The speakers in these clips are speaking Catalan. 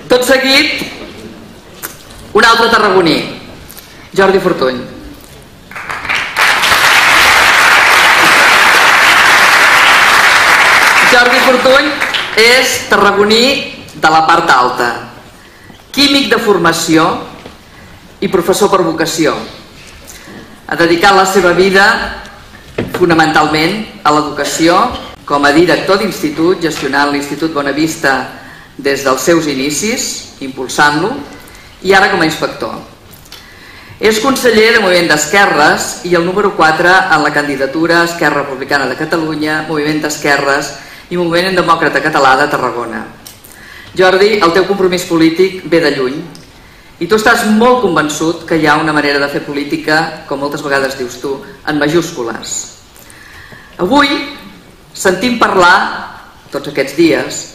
Tot seguit, un altre tarragoní, Jordi Fortuny. Jordi Fortuny és tarragoní de la part alta, químic de formació i professor per vocació. Ha dedicat la seva vida fonamentalment a l'educació, com a director d'institut, gestionant l'Institut Bonavista des dels seus inicis, impulsant-lo, i ara com a inspector. És conseller de Moviment d'Esquerres i el número 4 en la candidatura Esquerra Republicana de Catalunya, Moviment d'Esquerres i Moviment Demòcrata Català de Tarragona. Jordi, el teu compromís polític ve de lluny i tu estàs molt convençut que hi ha una manera de fer política, com moltes vegades dius tu, en majúscules. Avui sentim parlar, tots aquests dies,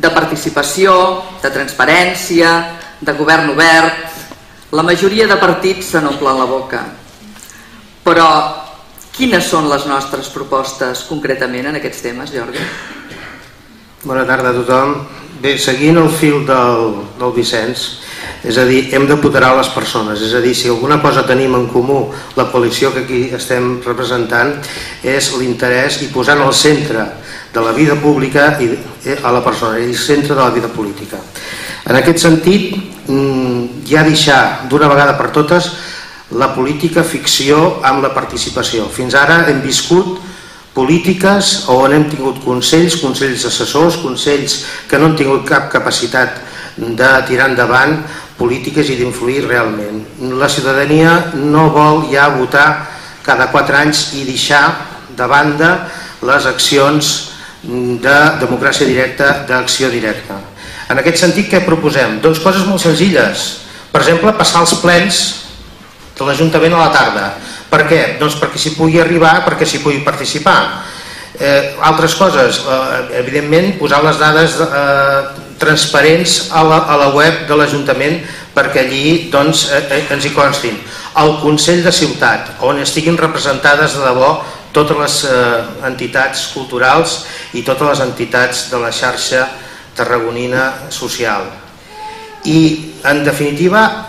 de participació, de transparència, de govern obert. La majoria de partits se n'omplen la boca. Però quines són les nostres propostes concretament en aquests temes, Jordi? Bona tarda a tothom. Bé, seguint el fil del Vicenç, és a dir, hem d'apoderar les persones, és a dir, si alguna cosa tenim en comú, la coalició que aquí estem representant, és l'interès i posar en el centre de la vida pública a la persona, i el centre de la vida política. En aquest sentit, ja deixar d'una vegada per totes la política ficció amb la participació. Fins ara hem viscut polítiques on hem tingut consells assessors, consells que no han tingut cap capacitat de tirar endavant polítiques i d'influir realment. La ciutadania no vol ja votar cada 4 anys i deixar de banda les accions de democràcia directa, d'acció directa. En aquest sentit, què proposem? Doncs coses molt senzilles. Per exemple, passar els plens de l'Ajuntament a la tarda. Per què? Doncs perquè s'hi pugui arribar, perquè s'hi pugui participar. Altres coses, evidentment, posar les dades transparents a la web de l'Ajuntament perquè allí ens hi constin. El Consell de Ciutat, on estiguin representades de debò totes les entitats culturals i totes les entitats de la xarxa tarragonina social. I, en definitiva,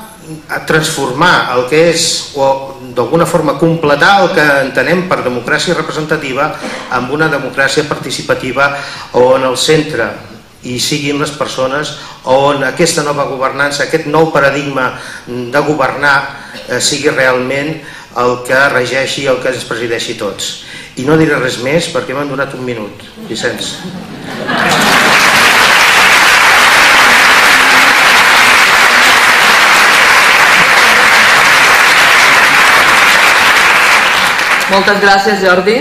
transformar el que és, o d'alguna forma completar el que entenem per democràcia representativa amb una democràcia participativa on el centre hi siguin les persones, on aquesta nova governança, aquest nou paradigma de governar sigui realment el que regeixi, el que ens presideixi tots. I no diré res més perquè m'han donat un minut. Vicenç. Moltes gràcies, Jordi.